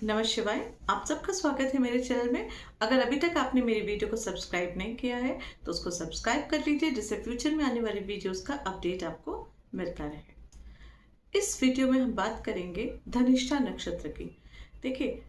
नमः शिवाय। आप सबका स्वागत है मेरे चैनल में। अगर अभी तक आपने मेरी वीडियो को सब्सक्राइब नहीं किया है तो उसको सब्सक्राइब कर लीजिए, जिससे फ्यूचर में आने वाली वीडियोस का अपडेट आपको मिलता रहे। इस वीडियो में हम बात करेंगे धनिष्ठा नक्षत्र की। देखिए,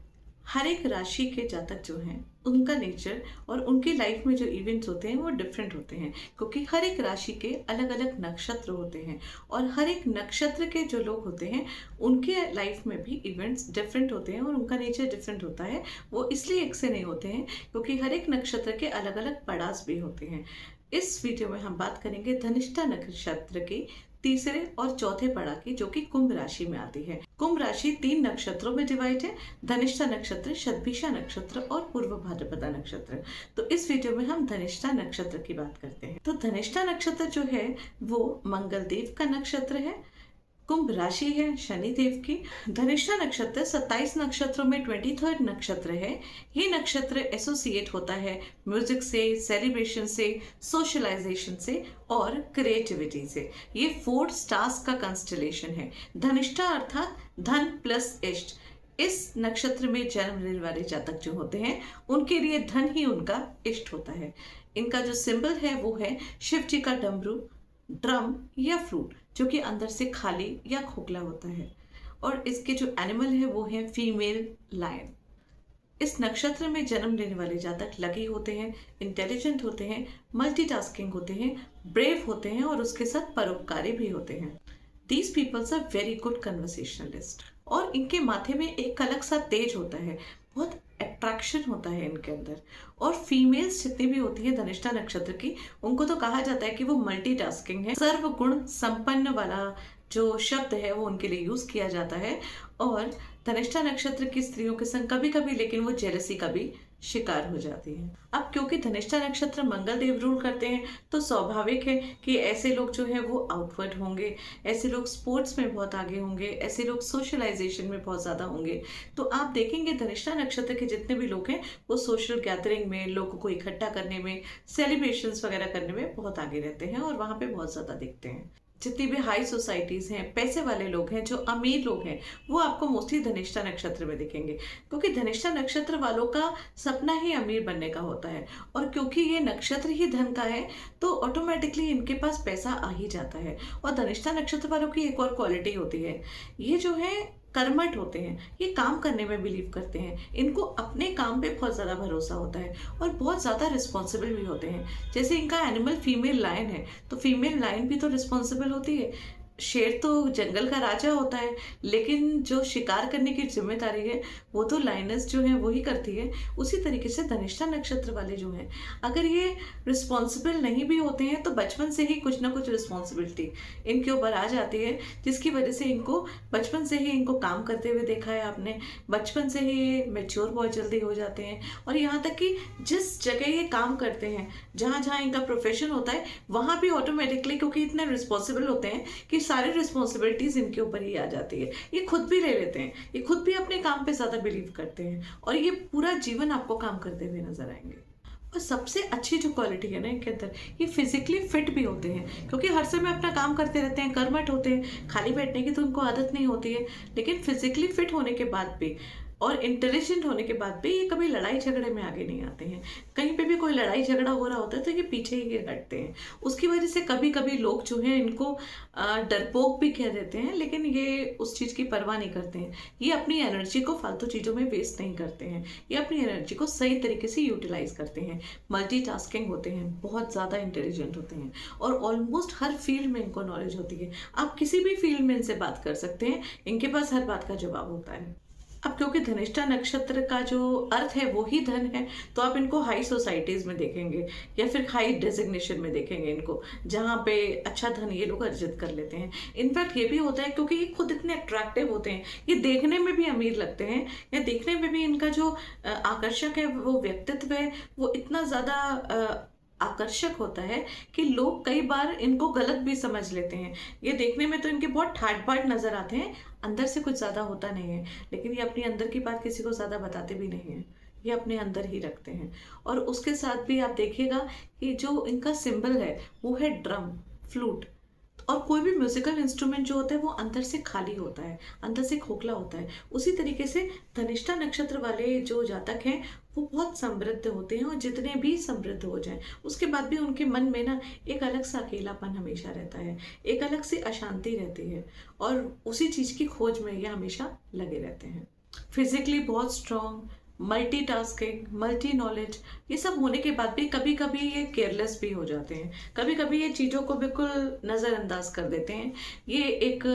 हर एक राशि के जातक जो हैं उनका नेचर और उनकी लाइफ में जो इवेंट्स होते हैं वो डिफरेंट होते हैं, क्योंकि हर एक राशि के अलग अलग नक्षत्र होते हैं और हर एक नक्षत्र के जो लोग होते हैं उनके लाइफ में भी इवेंट्स डिफरेंट होते हैं और उनका नेचर डिफरेंट होता है। वो इसलिए एक से नहीं होते हैं क्योंकि हर एक नक्षत्र के अलग अलग पड़ाव भी होते हैं। इस वीडियो में हम बात करेंगे धनिष्ठा नक्षत्र की तीसरे और चौथे पड़ाव की, जो कि कुंभ राशि में आती है। कुंभ राशि 3 नक्षत्रों में डिवाइड है: धनिष्ठा नक्षत्र, शतभिषा नक्षत्र और पूर्व भाद्रपदा नक्षत्र। तो इस वीडियो में हम धनिष्ठा नक्षत्र की बात करते हैं। तो धनिष्ठा नक्षत्र जो है वो मंगल देव का नक्षत्र है। कुंभ राशि है शनि देव की। धनिष्ठा नक्षत्र 27 नक्षत्रों में 23rd नक्षत्र है। ये नक्षत्र एसोसिएट होता है म्यूजिक से, सेलिब्रेशन से, सोशलाइजेशन से और क्रिएटिविटी से। ये 4 स्टार्स का कंस्टलेशन है। धनिष्ठा अर्थात धन प्लस इष्ट। इस नक्षत्र में जन्म लेने वाले जातक जो होते हैं उनके लिए धन ही उनका इष्ट होता है। इनका जो सिंबल है वो है शिव जी का डमरू, ड्रम या फ्लूट, जो कि अंदर से खाली या खोखला होता है। और इसके जो एनिमल है वो है फीमेल लायन। इस नक्षत्र में जन्म लेने वाले जातक लकी होते हैं, इंटेलिजेंट होते हैं, मल्टीटास्किंग होते हैं, ब्रेव होते हैं और उसके साथ परोपकारी भी होते हैं। These peoples are very good conversationalist. और इनके माथे में एक अलग सा तेज होता है, बहुत अट्रैक्शन होता है इनके अंदर। और फीमेल्स जितनी भी होती है धनिष्ठा नक्षत्र की, उनको तो कहा जाता है कि वो मल्टीटास्किंग है। सर्वगुण संपन्न वाला जो शब्द है वो उनके लिए यूज किया जाता है। और धनिष्ठा नक्षत्र की स्त्रियों के संग कभी कभी लेकिन वो जेलसी का भी शिकार हो जाती है। अब क्योंकि धनिष्ठा नक्षत्र मंगल देव रूल करते हैं तो स्वाभाविक है कि ऐसे लोग जो है वो आउटवर्ड होंगे, ऐसे लोग स्पोर्ट्स में बहुत आगे होंगे, ऐसे लोग सोशलाइजेशन में बहुत ज़्यादा होंगे। तो आप देखेंगे धनिष्ठा नक्षत्र के जितने भी लोग हैं वो सोशल गैदरिंग में, लोगों को इकट्ठा करने में, सेलिब्रेशंस वगैरह करने में बहुत आगे रहते हैं और वहाँ पे बहुत ज़्यादा दिखते हैं। जितनी भी हाई सोसाइटीज हैं, पैसे वाले लोग हैं, जो अमीर लोग हैं, वो आपको मोस्टली धनिष्ठा नक्षत्र में दिखेंगे, क्योंकि धनिष्ठा नक्षत्र वालों का सपना ही अमीर बनने का होता है। और क्योंकि ये नक्षत्र ही धन का है तो ऑटोमेटिकली इनके पास पैसा आ ही जाता है। और धनिष्ठा नक्षत्र वालों की एक और क्वालिटी होती है, ये जो है कर्मठ होते हैं, ये काम करने में बिलीव करते हैं, इनको अपने काम पे बहुत ज़्यादा भरोसा होता है और बहुत ज़्यादा रिस्पॉन्सिबल भी होते हैं। जैसे इनका एनिमल फीमेल लायन है तो फीमेल लायन भी तो रिस्पॉन्सिबल होती है। शेर तो जंगल का राजा होता है, लेकिन जो शिकार करने की जिम्मेदारी है वो तो लाइनस जो है वो ही करती है। उसी तरीके से धनिष्ठा नक्षत्र वाले जो हैं, अगर ये रिस्पॉन्सिबल नहीं भी होते हैं तो बचपन से ही कुछ ना कुछ रिस्पॉन्सिबिलिटी इनके ऊपर आ जाती है, जिसकी वजह से इनको बचपन से ही इनको काम करते हुए देखा है आपने। बचपन से ही ये मेच्योर बहुत जल्दी हो जाते हैं और यहाँ तक कि जिस जगह ये काम करते हैं, जहाँ जहाँ इनका प्रोफेशन होता है, वहाँ भी ऑटोमेटिकली क्योंकि इतने रिस्पॉन्सिबल होते हैं कि सारी रिस्पॉन्सिबिलिटीज इनके ऊपर ही आ जाती है। ये खुद भी ले लेते हैं, ये खुद भी अपने काम पे ज्यादा बिलीव करते हैं और ये पूरा जीवन आपको काम करते हुए नजर आएंगे। और सबसे अच्छी जो क्वालिटी है ना इनके अंदर, ये फिजिकली फिट भी होते हैं, क्योंकि हर समय अपना काम करते रहते हैं, कर्मठ होते हैं, खाली बैठने की तो उनको आदत नहीं होती है। लेकिन फिजिकली फिट होने के बाद भी और इंटेलिजेंट होने के बाद भी ये कभी लड़ाई झगड़े में आगे नहीं आते हैं। कहीं पे भी कोई लड़ाई झगड़ा हो रहा होता है तो ये पीछे ही हटते हैं। उसकी वजह से कभी कभी लोग जो हैं इनको डरपोक भी कह देते हैं, लेकिन ये उस चीज़ की परवाह नहीं करते हैं। ये अपनी एनर्जी को फालतू चीज़ों में वेस्ट नहीं करते हैं, ये अपनी एनर्जी को सही तरीके से यूटिलाइज करते हैं। मल्टीटास्किंग होते हैं, बहुत ज़्यादा इंटेलिजेंट होते हैं और ऑलमोस्ट हर फील्ड में इनको नॉलेज होती है। आप किसी भी फील्ड में इनसे बात कर सकते हैं, इनके पास हर बात का जवाब होता है। अब क्योंकि धनिष्ठा नक्षत्र का जो अर्थ है वो ही धन है, तो आप इनको हाई सोसाइटीज में देखेंगे या फिर हाई डेजिग्नेशन में देखेंगे इनको, जहाँ पे अच्छा धन ये लोग अर्जित कर लेते हैं। इनफैक्ट ये भी होता है क्योंकि ये खुद इतने अट्रैक्टिव होते हैं, ये देखने में भी अमीर लगते हैं, या देखने में भी इनका जो आकर्षक है वो व्यक्तित्व है वो इतना ज़्यादा आकर्षक होता है कि लोग कई बार इनको गलत भी समझ लेते हैं। ये देखने में तो इनके बहुत ठाट बाट नजर आते हैं, अंदर से कुछ ज्यादा होता नहीं है, लेकिन ये अपनी अंदर की बात किसी को ज्यादा बताते भी नहीं है, ये अपने अंदर ही रखते हैं। और उसके साथ भी आप देखिएगा कि जो इनका सिंबल है वो है ड्रम, फ्लूट। और कोई भी म्यूजिकल इंस्ट्रूमेंट जो होता है वो अंदर से खाली होता है, अंदर से खोखला होता है। उसी तरीके से धनिष्ठा नक्षत्र वाले जो जातक हैं वो बहुत समृद्ध होते हैं, और जितने भी समृद्ध हो जाएं उसके बाद भी उनके मन में ना एक अलग सा अकेलापन हमेशा रहता है, एक अलग सी अशांति रहती है, और उसी चीज़ की खोज में ये हमेशा लगे रहते हैं। फिजिकली बहुत स्ट्रांग, मल्टीटास्किंग, मल्टी नॉलेज, ये सब होने के बाद भी कभी कभी ये केयरलेस भी हो जाते हैं, कभी कभी ये चीज़ों को बिल्कुल नज़रअंदाज कर देते हैं। ये एक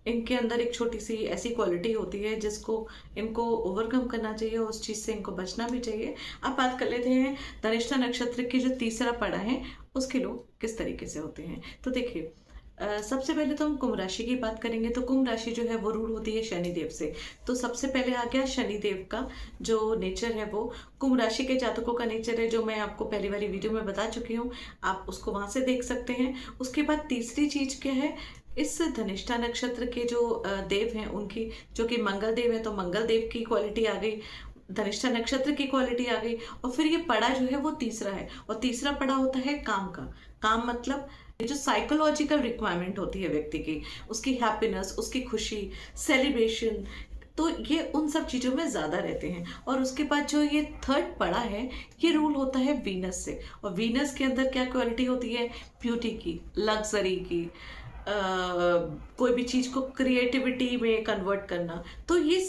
इनके अंदर एक छोटी सी ऐसी क्वालिटी होती है जिसको इनको ओवरकम करना चाहिए, उस चीज़ से इनको बचना भी चाहिए। अब बात कर लेते हैं धनिष्ठा नक्षत्र की जो तीसरा पड़ा है उसके लोग किस तरीके से होते हैं। तो देखिए, सबसे पहले तो हम कुंभ राशि की बात करेंगे। तो कुंभ राशि जो है वो रूल होती है शनिदेव से। तो सबसे पहले आ गया शनिदेव का जो नेचर है, वो कुंभ राशि के जातकों का नेचर है, जो मैं आपको पहली वाली वीडियो में बता चुकी हूँ, आप उसको वहां से देख सकते हैं। उसके बाद तीसरी चीज क्या है, इस धनिष्ठा नक्षत्र के जो देव हैं उनकी, जो कि मंगल देव है, तो मंगल देव की क्वालिटी आ गई, धनिष्ठा नक्षत्र की क्वालिटी आ गई, और फिर ये पड़ा जो है वो तीसरा है, और तीसरा पड़ा होता है काम का। काम मतलब जो साइकोलॉजिकल रिक्वायरमेंट होती है व्यक्ति की, उसकी हैप्पीनेस, उसकी खुशी, सेलिब्रेशन, तो ये उन सब चीज़ों में ज़्यादा रहते हैं। और उसके बाद जो ये थर्ड पड़ा है, ये रूल होता है वीनस से, और वीनस के अंदर क्या क्वालिटी होती है, ब्यूटी की, लग्जरी की, कोई भी चीज़ को क्रिएटिविटी में कन्वर्ट करना। तो ये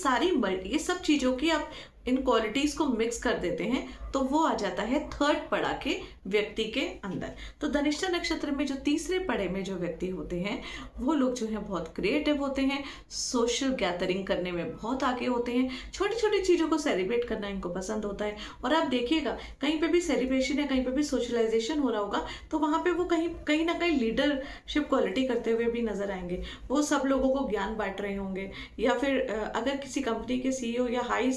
सब चीज़ों की आप इन क्वालिटीज को मिक्स कर देते हैं तो वो आ जाता है थर्ड पड़ा के व्यक्ति के अंदर। तो धनिष्ठा नक्षत्र में जो तीसरे पड़े में जो व्यक्ति होते हैं वो लोग जो है बहुत क्रिएटिव होते हैं, सोशल गैदरिंग करने में बहुत आगे होते हैं, छोटी छोटी चीज़ों को सेलिब्रेट करना इनको पसंद होता है। और आप देखिएगा कहीं पे भी सेलिब्रेशन है, कहीं पे भी सोशलाइजेशन हो रहा होगा, तो वहाँ पे वो कहीं ना कहीं लीडरशिप क्वालिटी करते हुए भी नजर आएंगे। वो सब लोगों को ज्ञान बांट रहे होंगे, या फिर अगर किसी कंपनी के सीईओ या हाई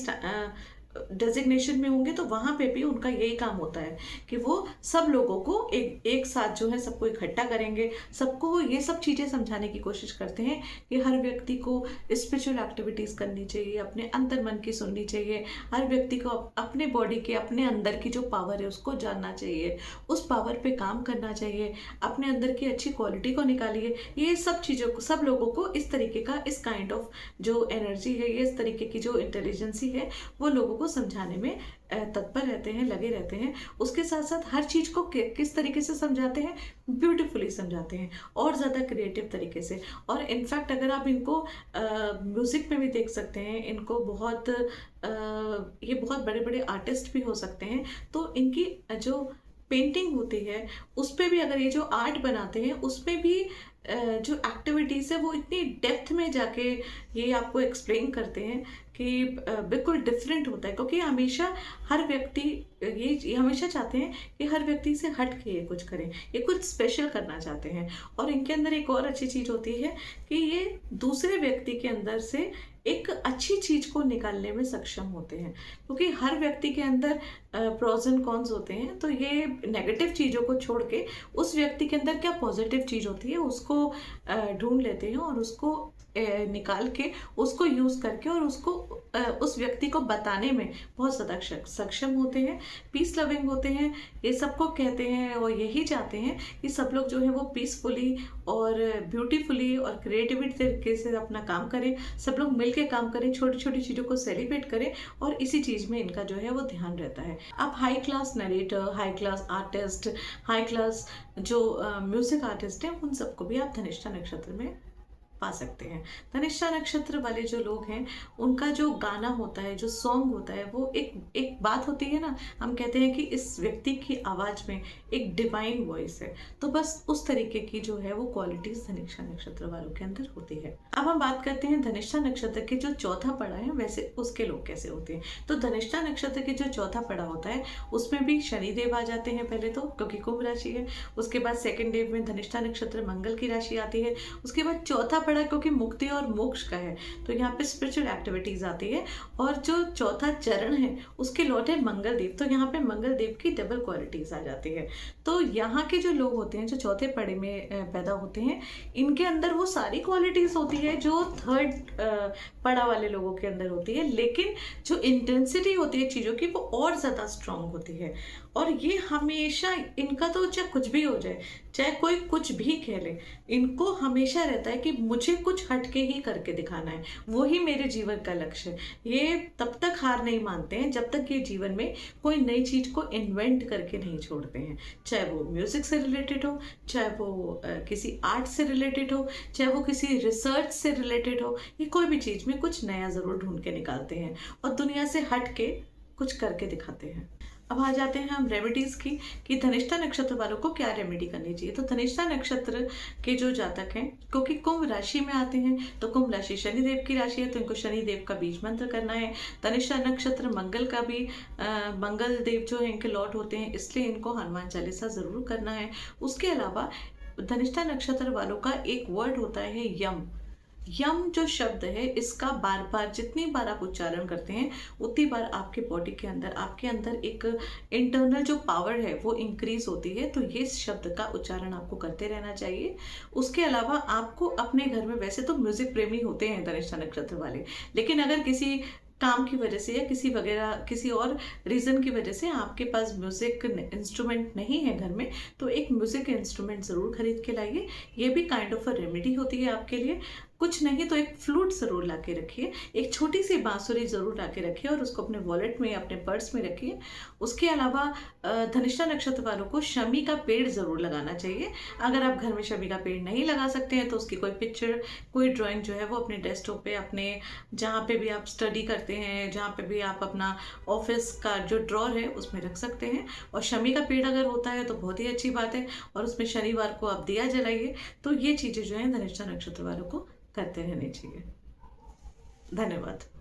डेजिग्नेशन में होंगे तो वहां पे भी उनका यही काम होता है कि वो सब लोगों को एक साथ जो है सबको इकट्ठा करेंगे, सबको ये सब चीजें समझाने की कोशिश करते हैं कि हर व्यक्ति को स्पिरिचुअल एक्टिविटीज करनी चाहिए, अपने अंतर मन की सुननी चाहिए, हर व्यक्ति को अपने बॉडी के, अपने अंदर की जो पावर है उसको जानना चाहिए, उस पावर पे काम करना चाहिए, अपने अंदर की अच्छी क्वालिटी को निकालिए। ये सब चीज़ों को, सब लोगों को इस तरीके का, इस काइंड ऑफ जो एनर्जी है, ये इस तरीके की जो इंटेलिजेंसी है, वो लोगों को समझाने में तत्पर रहते हैं, लगे रहते हैं। उसके साथ साथ हर चीज को किस तरीके से समझाते हैं, ब्यूटीफुली समझाते हैं, और ज्यादा क्रिएटिव तरीके से। और इनफैक्ट अगर आप इनको म्यूजिक में भी देख सकते हैं, इनको बहुत ये बहुत बड़े बड़े आर्टिस्ट भी हो सकते हैं। तो इनकी जो पेंटिंग होती है उस पे भी, अगर ये जो आर्ट बनाते हैं उसमें भी जो एक्टिविटीज़ है वो इतनी डेप्थ में जाके ये आपको एक्सप्लेन करते हैं कि बिल्कुल डिफरेंट होता है। क्योंकि हमेशा हर व्यक्ति ये हमेशा चाहते हैं कि हर व्यक्ति से हट के ये कुछ करें, ये कुछ स्पेशल करना चाहते हैं। और इनके अंदर एक और अच्छी चीज़ होती है कि ये दूसरे व्यक्ति के अंदर से एक अच्छी चीज को निकालने में सक्षम होते हैं। क्योंकि हर व्यक्ति के अंदर प्रोज एंड कॉन्स होते हैं, तो ये नेगेटिव चीज़ों को छोड़ के उस व्यक्ति के अंदर क्या पॉजिटिव चीज़ होती है उसको ढूंढ लेते हैं, और उसको निकाल के, उसको यूज़ करके, और उसको उस व्यक्ति को बताने में बहुत ज़्यादा सक्षम होते हैं। पीस लविंग होते हैं, ये सबको कहते हैं और यही चाहते हैं कि सब लोग जो है वो पीसफुली और ब्यूटीफुली और क्रिएटिविटी तरीके से अपना काम करें, सब लोग मिल के काम करें, छोटी छोटी चीज़ों को सेलिब्रेट करें, और इसी चीज़ में इनका जो है वो ध्यान रहता है। आप high class narrator, high class artist, high class जो म्यूजिक आर्टिस्ट हैं, उन सबको भी आप धनिष्ठा नक्षत्र में पा सकते हैं। धनिष्ठा नक्षत्र वाले जो लोग हैं उनका जो गाना होता है, जो सॉन्ग होता है, वो एक बात होती है ना, हम कहते हैं कि इस व्यक्ति की आवाज में एक डिवाइन वॉइस है। तो बस उस तरीके की जो है वो क्वालिटीज धनिष्ठा नक्षत्र वालों के अंदर होती है। अब हम बात करते हैं धनिष्ठा नक्षत्र के जो चौथा पड़ा है वैसे उसके लोग कैसे होते हैं। तो धनिष्ठा नक्षत्र के जो चौथा पड़ा होता है उसमें भी शनिदेव आ जाते हैं पहले तो, क्योंकि कुंभ राशि है। उसके बाद सेकंड देव में धनिष्ठा नक्षत्र मंगल की राशि आती है। उसके बाद चौथा पड़ा पड़ा क्योंकि मुक्ति और मोक्ष का है, तो यहाँ पे स्पिरिचुअल एक्टिविटीज आती है। और जो चौथा चरण है उसके लॉर्ड है मंगल देव, तो यहाँ पे मंगल देव की डबल क्वालिटीज आ जाती है। तो यहाँ के जो लोग होते हैं जो चौथे पड़े में पैदा होते हैं, इनके अंदर वो सारी क्वालिटीज होती है जो थर्ड पड़ा वाले लोगों के अंदर होती है, लेकिन जो इंटेंसिटी होती है चीज़ों की वो और ज़्यादा स्ट्रांग होती है। और ये हमेशा इनका तो चाहे कुछ भी हो जाए, चाहे कोई कुछ भी कह ले, इनको हमेशा रहता है कि मुझे कुछ हटके ही करके दिखाना है, वो ही मेरे जीवन का लक्ष्य है। ये तब तक हार नहीं मानते हैं जब तक ये जीवन में कोई नई चीज़ को इन्वेंट करके नहीं छोड़ते हैं, चाहे वो म्यूज़िक से रिलेटेड हो, चाहे वो किसी आर्ट से रिलेटेड हो, चाहे वो किसी रिसर्च से रिलेटेड हो। ये कोई भी चीज़ में कुछ नया ज़रूर ढूंढ के निकालते हैं और दुनिया से हट के कुछ करके दिखाते हैं। अब आ जाते हैं हम रेमेडीज़ की कि धनिष्ठा नक्षत्र वालों को क्या रेमेडी करनी चाहिए। तो धनिष्ठा नक्षत्र के जो जातक हैं, क्योंकि कुंभ राशि में आते हैं, तो कुंभ राशि शनिदेव की राशि है, तो इनको शनिदेव का बीज मंत्र करना है। धनिष्ठा नक्षत्र मंगल का भी मंगल देव जो है इनके लॉर्ड होते हैं, इसलिए इनको हनुमान चालीसा ज़रूर करना है। उसके अलावा धनिष्ठा नक्षत्र वालों का एक वर्ड होता है यम। यम जो शब्द है इसका बार बार जितनी बार आप उच्चारण करते हैं उतनी बार आपके बॉडी के अंदर, आपके अंदर एक इंटरनल जो पावर है वो इंक्रीज होती है। तो ये शब्द का उच्चारण आपको करते रहना चाहिए। उसके अलावा आपको अपने घर में, वैसे तो म्यूजिक प्रेमी होते हैं धनिष्ठा नक्षत्र वाले, लेकिन अगर किसी काम की वजह से या किसी और रीज़न की वजह से आपके पास म्यूज़िक इंस्ट्रूमेंट नहीं है घर में, तो एक म्यूज़िक इंस्ट्रूमेंट ज़रूर खरीद के लाइए। ये भी काइंड ऑफ अ रेमेडी होती है आपके लिए। कुछ नहीं तो एक फ्लूट ज़रूर ला के रखिए, एक छोटी सी बांसुरी ज़रूर ला के रखिए और उसको अपने वॉलेट में या अपने पर्स में रखिए। उसके अलावा धनिष्ठा नक्षत्र वालों को शमी का पेड़ ज़रूर लगाना चाहिए। अगर आप घर में शमी का पेड़ नहीं लगा सकते हैं तो उसकी कोई पिक्चर, कोई ड्राइंग जो है वो अपने डेस्कटॉप पे, अपने जहाँ पे भी आप स्टडी करते हैं, जहाँ पे भी आप अपना ऑफिस का जो ड्रॉर है उसमें रख सकते हैं। और शमी का पेड़ अगर होता है तो बहुत ही अच्छी बात है, और उसमें शनिवार को आप दिया जलाइए। तो ये चीज़ें जो हैं धनिष्ठा नक्षत्र वालों को करते रहने चाहिए। धन्यवाद।